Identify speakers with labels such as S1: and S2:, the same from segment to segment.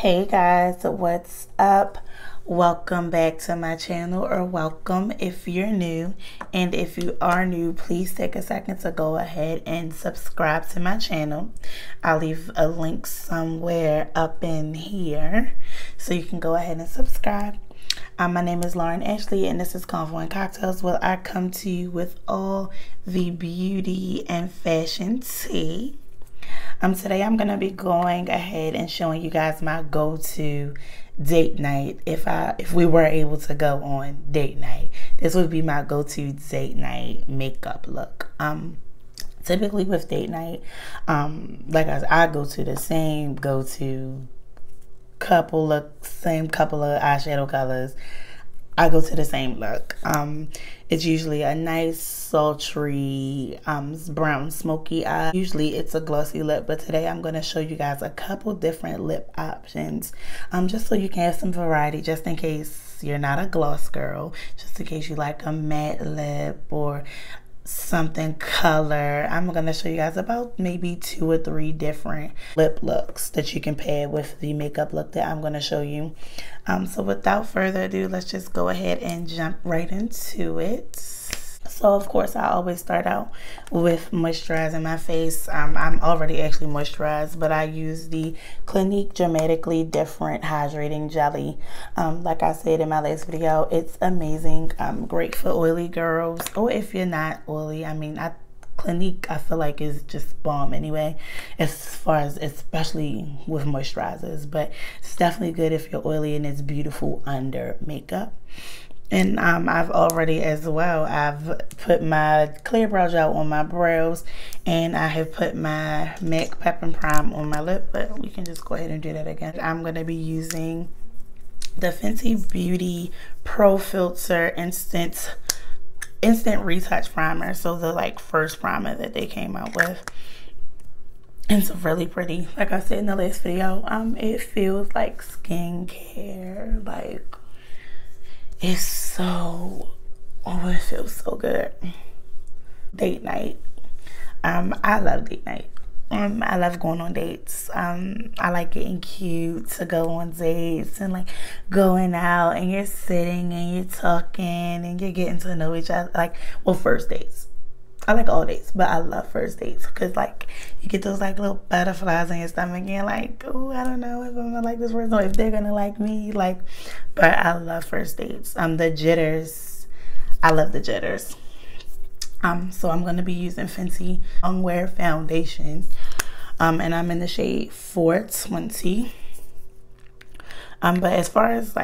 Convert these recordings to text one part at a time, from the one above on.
S1: Hey guys, what's up? Welcome back to my channel, or welcome if you're new. And if you are new, please take a second to go ahead and subscribe to my channel. I'll leave a link somewhere up in here so you can go ahead and subscribe. My name is Lauren Ashley, and this is Convoandcocktails, where I come to you with all the beauty and fashion tea. Today I'm gonna be going ahead and showing you guys my go-to date night. If we were able to go on date night, this would be my go-to date night makeup look. Typically with date night, like I go to the same go-to couple of eyeshadow colors. I go to the same look. It's usually a nice sultry brown smoky eye. Usually it's a glossy lip, but today I'm going to show you guys a couple different lip options, just so you can have some variety, just in case you're not a gloss girl, just in case you like a matte lip or something color. I'm gonna show you guys about maybe 2 or 3 different lip looks that you can pair with the makeup look that I'm gonna show you. So without further ado, let's just go ahead and jump right into it. So of course I always start out with moisturizing my face. I'm already actually moisturized, but I use the Clinique Dramatically Different Hydrating Jelly. Like I said in my last video, it's amazing. Great for oily girls, or if you're not oily. I mean, Clinique I feel like is just bomb anyway, as far as especially with moisturizers, but it's definitely good if you're oily, and it's beautiful under makeup. And I've already as well, I've put my clear brow gel on my brows, and I have put my MAC Pep and Prime on my lip, but we can just go ahead and do that again. I'm going to be using the Fenty Beauty Pro Filtr Instant Retouch Primer. So the first primer that they came out with. It's really pretty. Like I said in the last video, it feels like skincare. It's so, it feels so good. Date night. I love date night. I love going on dates. I like getting cute to go on dates, and going out and you're sitting and you're talking and you're getting to know each other. Well, first dates. I like all dates, but I love first dates because you get those little butterflies in your stomach, and you're like, oh, I don't know if I'm gonna like this person or if they're gonna like me. But I love first dates. The jitters, I love the jitters. So I'm gonna be using Fenty Wear Foundation, and I'm in the shade 420. But as far as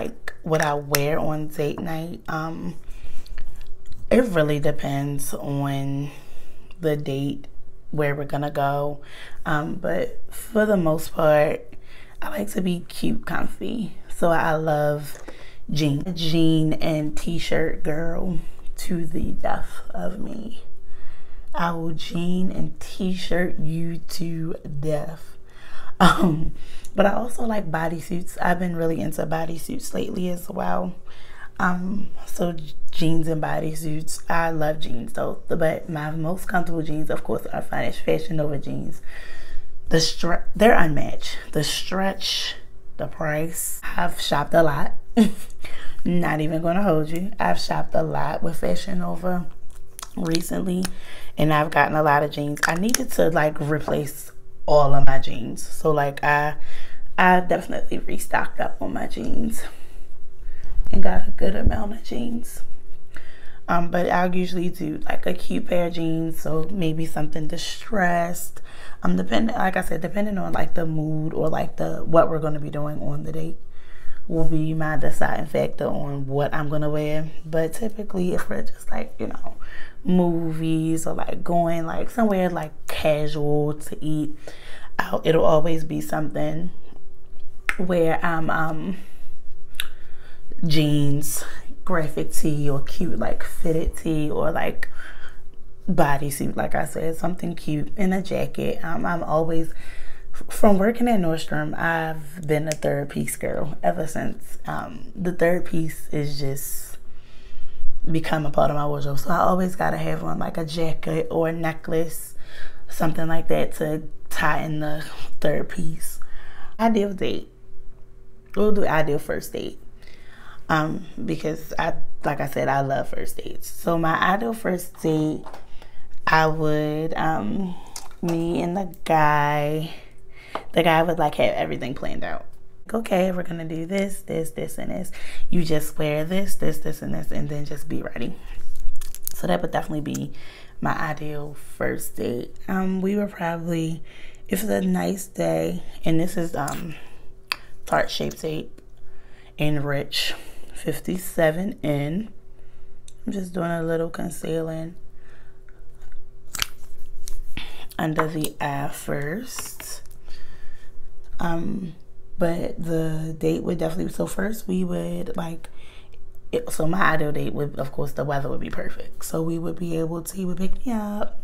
S1: what I wear on date night, it really depends on the date, where we're gonna go. But for the most part, I like to be cute, comfy. So I love jean and t-shirt girl to the death of me. I will jean and t-shirt you to death. But I also like bodysuits. I've been really into bodysuits lately as well. So jeans and bodysuits. I love jeans though, but my most comfortable jeans, of course, are Fashion Nova jeans. They're unmatched. The stretch, the price. I've shopped a lot. Not even gonna hold you. I've shopped a lot with Fashion Nova recently, and I've gotten a lot of jeans. I needed to replace all of my jeans, so I definitely restocked up on my jeans and got a good amount of jeans. But I'll usually do a cute pair of jeans, so maybe something distressed. Depending on the mood or what we're gonna be doing on the date will be my deciding factor on what I'm gonna wear. But typically, if we're just movies or going somewhere casual to eat out, it'll always be something where I'm jeans, graphic tee, or cute fitted tee, or bodysuit. Like I said, something cute, and a jacket. I'm always, from working at Nordstrom, I've been a third piece girl ever since. The third piece is just become a part of my wardrobe, so I always gotta have on a jacket or a necklace, something like that to tie in the third piece. Ideal date. we'll do ideal first date. Because like I said, I love first dates. So my ideal first date, I would, me and the guy would like have everything planned out. Okay, we're gonna do this, this, this, and this. You just wear this, this, this, and this, and then just be ready. So that would definitely be my ideal first date. We were probably, if it's a nice day, and this is Tarte Shape Tape in Rich 57N. I'm just doing a little concealing under the eye first. But the date would definitely, so first we would like, so my ideal date would, of course, the weather would be perfect. So we would be able to, he would pick me up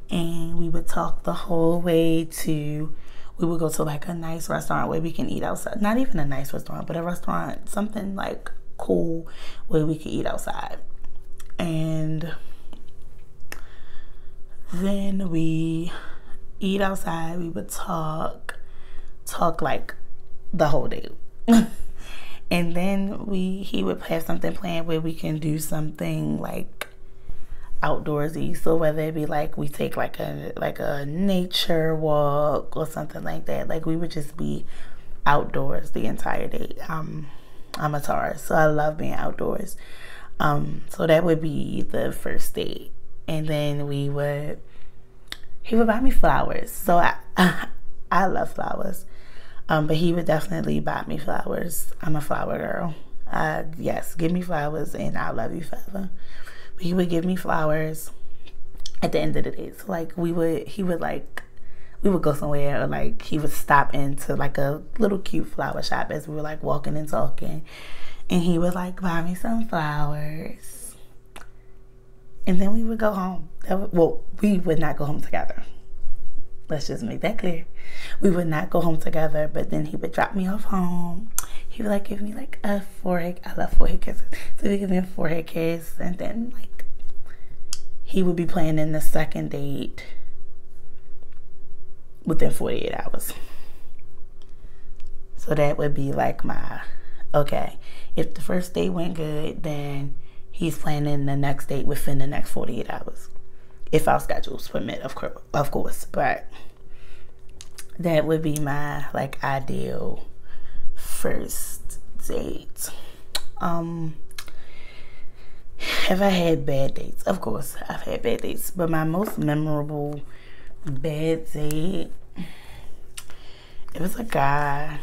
S1: and we would talk the whole way to, we would go to like a nice restaurant where we can eat outside. Not even a nice restaurant, but a restaurant, something like cool where we could eat outside. And then we eat outside, we would talk like the whole day. And then he would have something planned where we can do something like outdoorsy. So whether it be like we take like a nature walk or something like that, like we would just be outdoors the entire day. I'm a Taurus, so I love being outdoors. So that would be the first date. And then he would buy me flowers. So I love flowers. But he would definitely buy me flowers. I'm a flower girl. Yes, give me flowers and I'll love you forever. But he would give me flowers at the end of the day. So like we would go somewhere, or like he would stop into like a little cute flower shop as we were like walking and talking. And he would like buy me some flowers. And then we would go home. Well, we would not go home together. Let's just make that clear. We would not go home together, but then he would drop me off home. He would like give me like a forehead. I love forehead kisses. So he would give me a forehead kiss, and then like he would be planning the second date within 48 hours. So that would be like my, okay, if the first date went good, then he's planning the next date within the next 48 hours. If our schedules permit, of course, but that would be my like ideal first date. Have I had bad dates? Of course, I've had bad dates, but my most memorable bad date, it was a guy,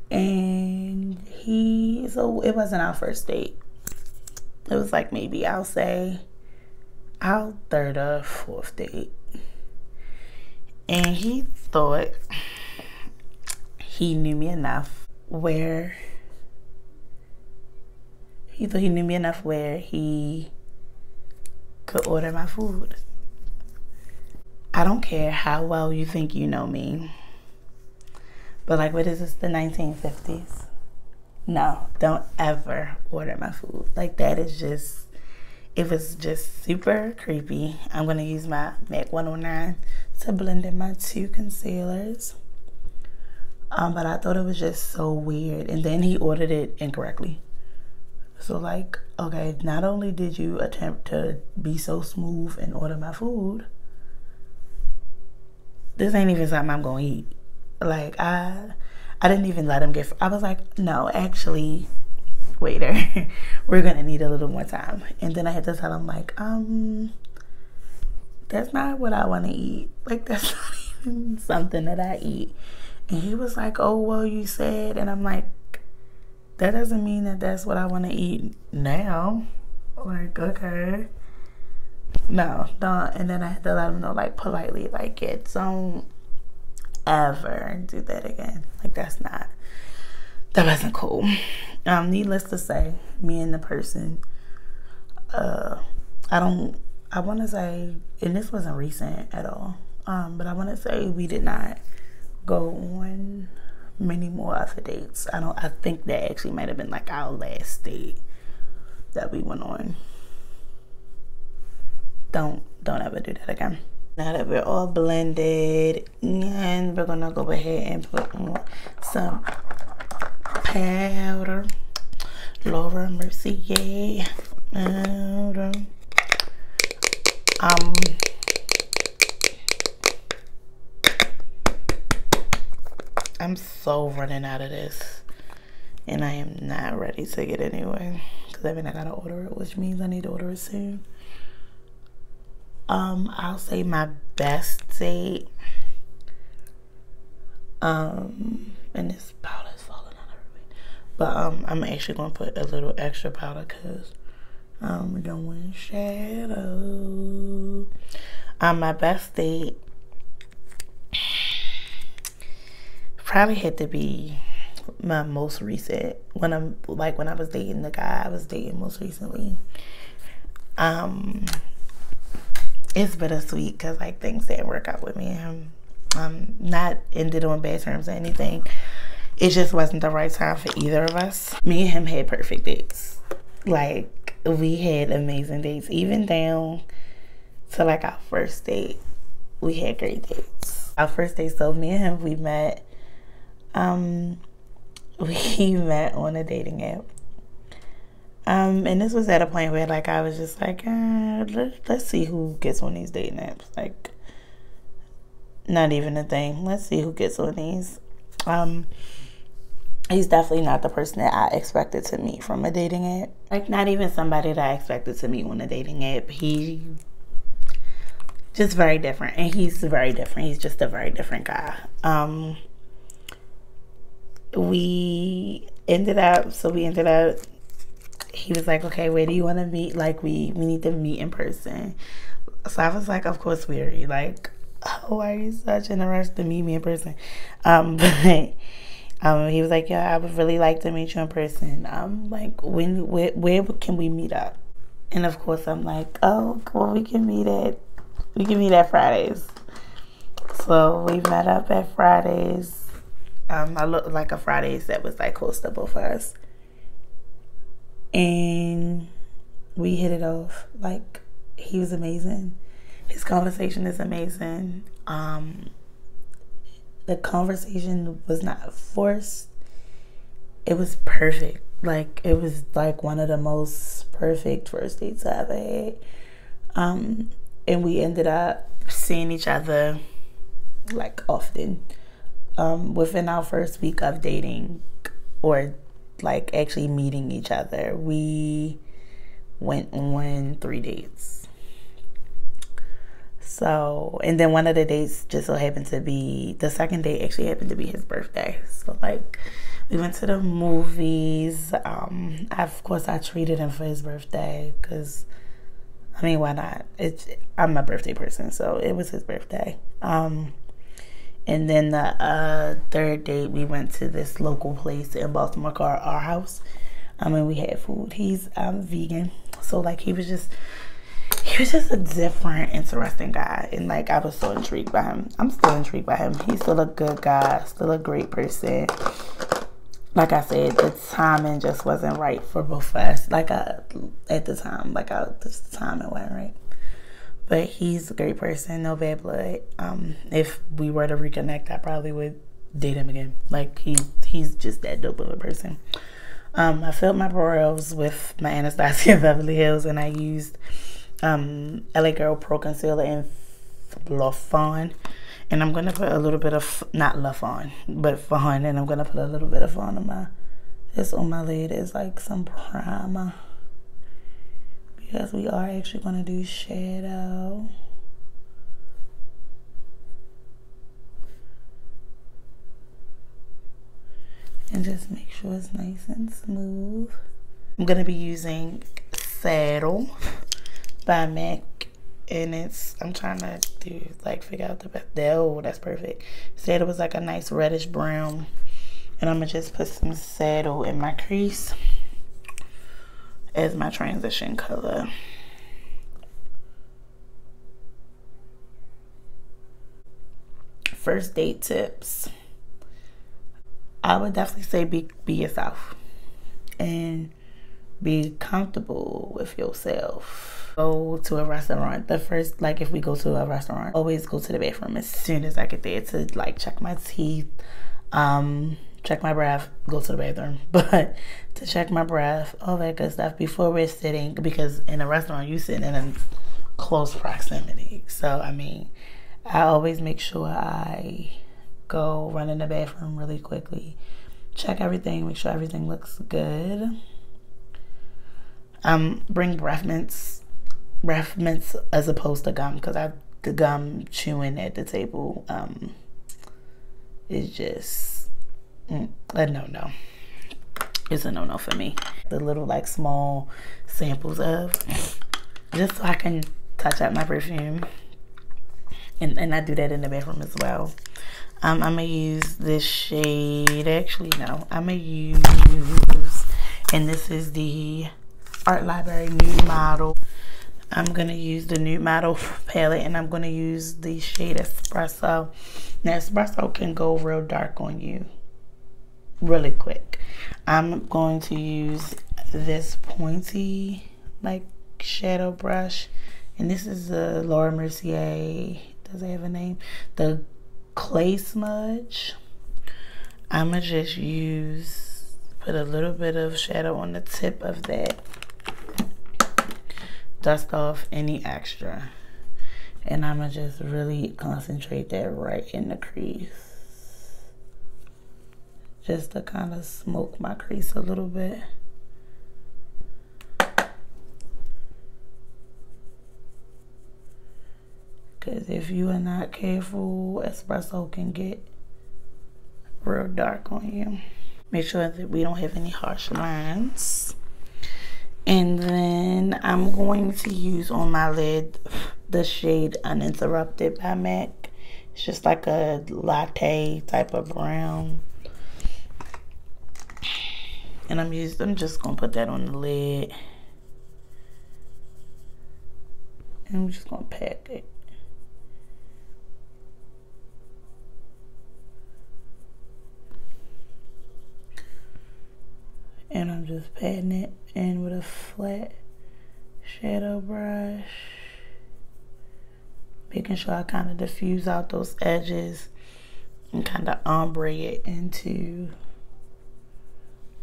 S1: and so it wasn't our first date. It was like maybe I'll say our third or fourth date. And he thought he knew me enough where he could order my food. I don't care how well you think you know me, but like, what is this, the 1950s? No, don't ever order my food. Like, that is just, it was just super creepy. I'm going to use my MAC 109 to blend in my two concealers. But I thought it was just so weird. And then he ordered it incorrectly. So like, okay, not only did you attempt to be so smooth and order my food, this ain't even something I'm going to eat. Like, I didn't even let him I was like, no, actually, waiter, we're gonna need a little more time. And then I had to tell him like, that's not what I want to eat. Like, that's not even something that I eat. And he was like, oh, well, you said. And I'm like, that doesn't mean that that's what I want to eat now. Like, okay. No, don't. And then I had to let him know, like, politely, like, don't ever do that again. Like, that wasn't cool. Needless to say, me and the person, I want to say, and this wasn't recent at all, but I want to say we did not go on many more other dates. I think that actually might have been like our last date that we went on. Don't ever do that again. Now that we're all blended, and we're gonna go ahead and put on some powder. Laura Mercier powder. I'm so running out of this, and I am not ready to get it anyway, because I mean I gotta order it, which means I need to order it soon. I'll say my best date, and this powder is falling out everywhere, but I'm actually gonna put a little extra powder because we're doing shadow. My best date probably had to be my most recent, when I was dating the guy I was dating most recently. It's bittersweet because like things didn't work out with me and him. Not ended on bad terms or anything. It just wasn't the right time for either of us. Me and him had perfect dates. Like, we had amazing dates, even down to like our first date. We had great dates. Our first date, so me and him, we met on a dating app. And this was at a point where like I was just like, let's see who gets on these dating apps. Like, not even a thing. Let's see who gets on these. He's definitely not the person that I expected to meet from a dating app. Like, not even somebody that I expected to meet on a dating app. He just very different, and he's very different. He's just a very different guy. We ended up, he was like, okay, where do you want to meet? Like, we need to meet in person. So I was like, of course, weary. Like, oh, why are you such in a rush to meet me in person? But he was like, yeah, I would really like to meet you in person. Like, where can we meet up? And of course, I'm like, oh, well, we can meet at Fridays. So we met up at Fridays. I looked like a Fridays that was like close to both of us. And we hit it off. Like, he was amazing. His conversation is amazing. The conversation was not forced. It was perfect. Like, it was like one of the most perfect first dates I ever had. And we ended up seeing each other like often. Within our first week of dating, or like actually meeting each other, we went on 3 dates. So, and then one of the dates just so happened to be, the second date actually happened to be his birthday. So like, we went to the movies. Of course I treated him for his birthday because, I mean, why not? I'm a birthday person, so it was his birthday. And then the third date, we went to this local place in Baltimore called Our House. And we had food. He's vegan, so like he was just a different, interesting guy. And like, I was so intrigued by him. I'm still intrigued by him. He's still a good guy, still a great person. Like I said, the timing just wasn't right for both of us. Like, at the time, the timing wasn't right. But he's a great person, no bad blood. If we were to reconnect, I probably would date him again. Like, he's just that dope of a person. I filled my brows with my Anastasia Beverly Hills, and I used LA Girl Pro Concealer in Fawn. And I'm going to put a little bit of, not Fawn, but Fawn. And I'm going to put a little bit of Fawn on my lid as like some primer. Because we are actually going to do shadow. And just make sure it's nice and smooth. I'm going to be using Saddle by MAC. And I'm trying to figure out the best. Oh, that's perfect. Saddle was like a nice reddish brown. And I'm going to just put some Saddle in my crease as my transition color. First date tips. I would definitely say be yourself. And be comfortable with yourself. Go to a restaurant. The first, like if we go to a restaurant, always go to the bathroom as soon as I get there to like check my teeth, check my breath, go to the bathroom. But to check my breath, all that good stuff before we're sitting, because in a restaurant you sitting in a close proximity. So I mean, I always make sure I go run in the bathroom really quickly, check everything, make sure everything looks good. Bring breath mints as opposed to gum, because the gum chewing at the table is just a no-no. It's a no-no for me. The little like small samples of, just so I can touch up my perfume, and I do that in the bathroom as well. I'm gonna use this shade. Actually, no, I'm gonna use, and this is the Art Library Nude Model. I'm gonna use the Nude Model palette, and I'm gonna use the shade Espresso. Now, Espresso can go real dark on you really quick. I'm going to use this pointy like shadow brush, and this is a Laura Mercier. Does it have a name? The Clay Smudge. I'ma just put a little bit of shadow on the tip of that, dust off any extra, and I'ma just really concentrate that right in the crease, just to kind of smoke my crease a little bit. Because if you are not careful, Espresso can get real dark on you. Make sure that we don't have any harsh lines. And then I'm going to use on my lid the shade Uninterrupted by MAC. It's just like a latte type of brown. And I'm just gonna put that on the lid. And I'm just gonna pack it. And I'm just patting it in with a flat shadow brush, making sure I kind of diffuse out those edges and kind of ombre it into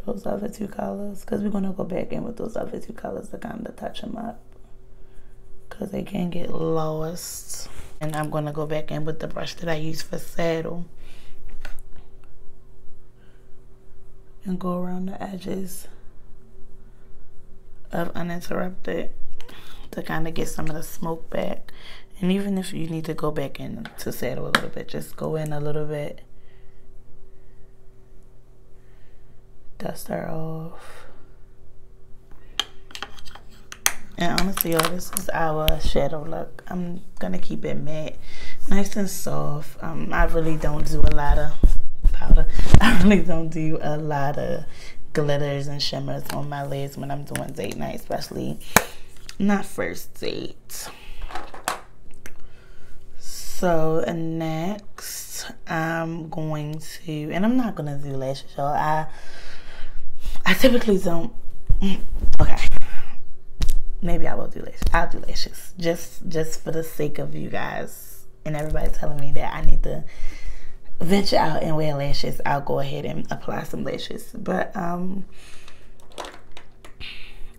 S1: those other two colors, because we're going to go back in with those other two colors to kind of touch them up, because they can get lost. And I'm going to go back in with the brush that I use for saddle and go around the edges of Uninterrupted to kind of get some of the smoke back. And even if you need to go back in to saddle a little bit, just go in a little bit, dust her off. And honestly, y'all, this is our shadow look. I'm gonna keep it matte, nice and soft. I really don't do a lot of powder. I really don't do a lot of glitters and shimmers on my lids when I'm doing date night, especially not first date. So next I'm going to, and I'm not gonna do lashes, y'all. I typically don't. Okay, maybe I will do lashes. I'll do lashes just for the sake of you guys and everybody telling me that I need to venture out and wear lashes. I'll go ahead and apply some lashes, but I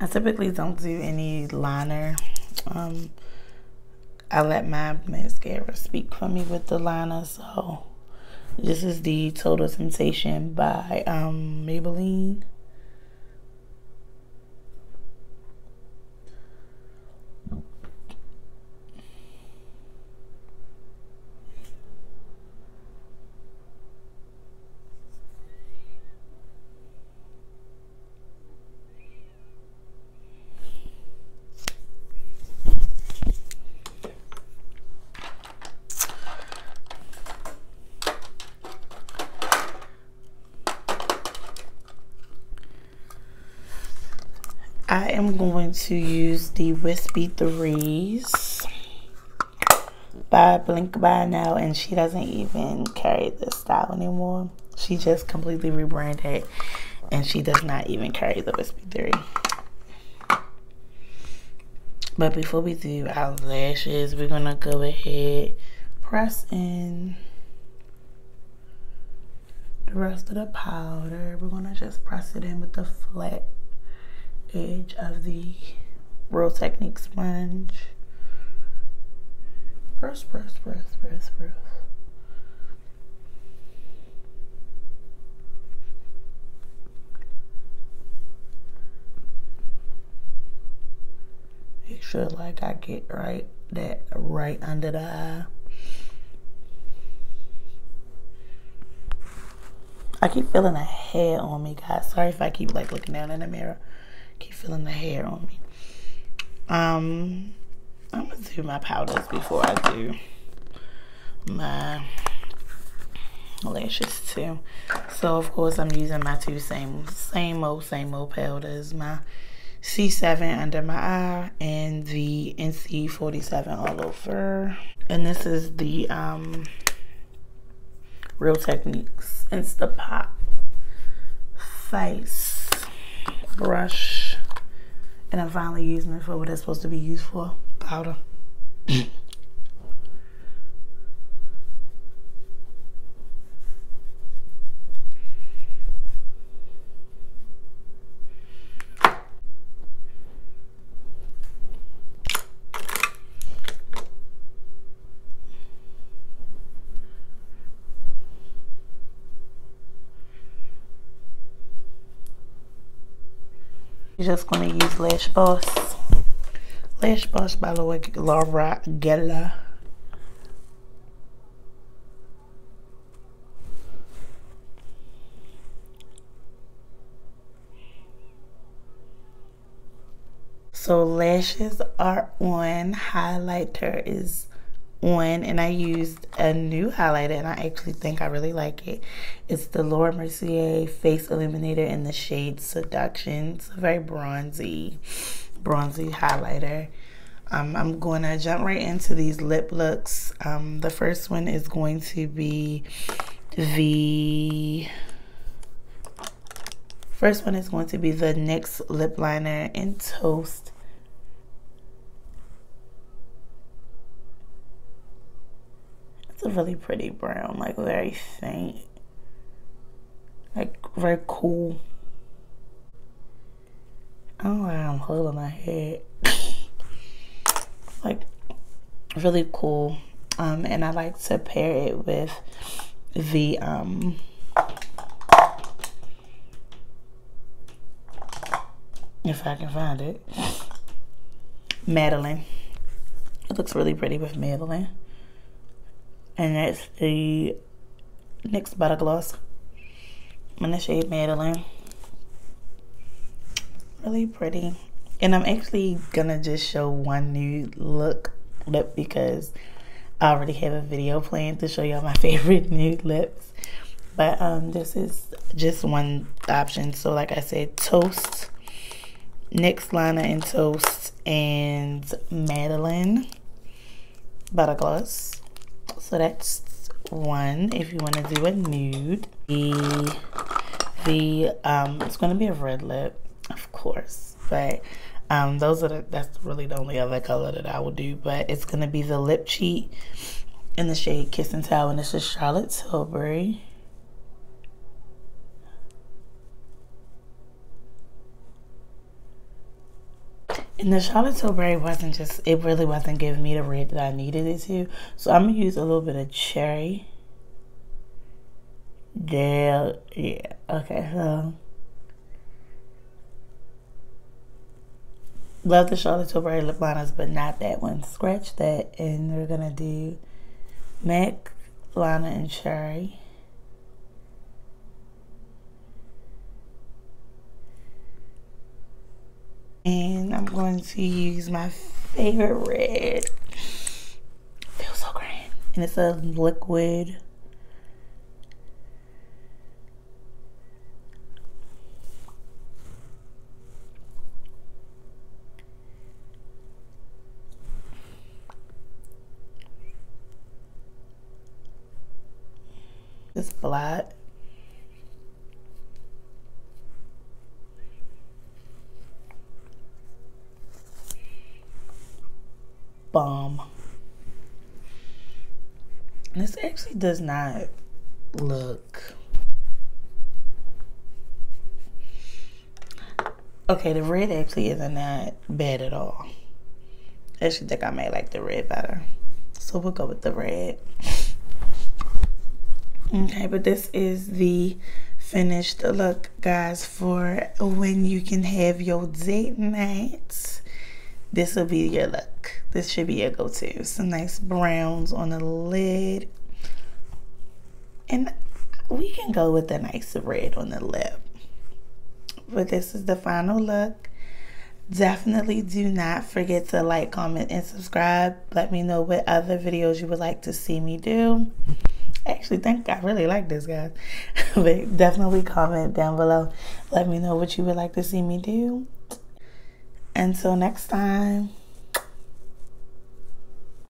S1: typically don't do any liner. I let my mascara speak for me with the liner. So this is the Total Temptation by Maybelline. I am going to use the Wispy 3s by By Nel, and she doesn't even carry this style anymore. She just completely rebranded, and she does not even carry the Wispy 3. But before we do our lashes, we're gonna go ahead, press in the rest of the powder. We're gonna just press it in with the flat edge of the Real Technique sponge. Press, press, press, press, press. Make sure like I get right under the eye. I keep feeling a hair on me, guys. Sorry if I keep like looking down in the mirror. Keep feeling the hair on me. I'm gonna do my powders before I do my lashes too. So of course I'm using my two same old powders. My C7 under my eye and the NC47 all over. And this is the Real Techniques Insta Pop face brush, and I'm finally using it for what it's supposed to be used for, powder. You're just going to use Lash Boss. Lash Boss by Laura Geller. So lashes are on, highlighter is on, and I used a new highlighter and I actually think I really like it. It's the Laura Mercier Face Illuminator in the shade Seduction. It's a very bronzy highlighter. I'm going to jump right into these lip looks. The first one is going to be the NYX Lip Liner in Toast. It's a really pretty brown, like very faint, like very cool. I don't know why I'm holding my head. Like really cool. And I like to pair it with the if I can find it, Madeline. It looks really pretty with Madeline. And that's the NYX Butter Gloss in the shade Madeline. Really pretty. And I'm actually gonna just show one new lip because I already have a video planned to show y'all my favorite nude lips. But this is just one option. So like I said, Toast, NYX Liner in Toast, and Madeline Butter Gloss. So that's one if you want to do a nude. It's going to be a red lip, of course, but that's really the only other color that I will do. But it's going to be the lip cheat in the shade Kiss and Tell, and this is Charlotte Tilbury. And the Charlotte Tilbury it really wasn't giving me the red that I needed it to. So I'm going to use a little bit of cherry. Yeah, okay, so. Love the Charlotte Tilbury lip liners, but not that one. Scratch that, and we're going to do MAC Liner and Cherry. And I'm going to use my favorite red. Feels so grand. And it's a liquid. It's black. bomb. This actually does not look... Okay, the red actually isn't that bad at all. I actually think I may like the red better. So we'll go with the red. Okay, but this is the finished look, guys, for when you can have your date nights. This will be your look. This should be your go-to. Some nice browns on the lid. And we can go with a nice red on the lip. But this is the final look. Definitely do not forget to like, comment, and subscribe. Let me know what other videos you would like to see me do. I actually think I really like this, guys. But definitely comment down below. Let me know what you would like to see me do. Until next time.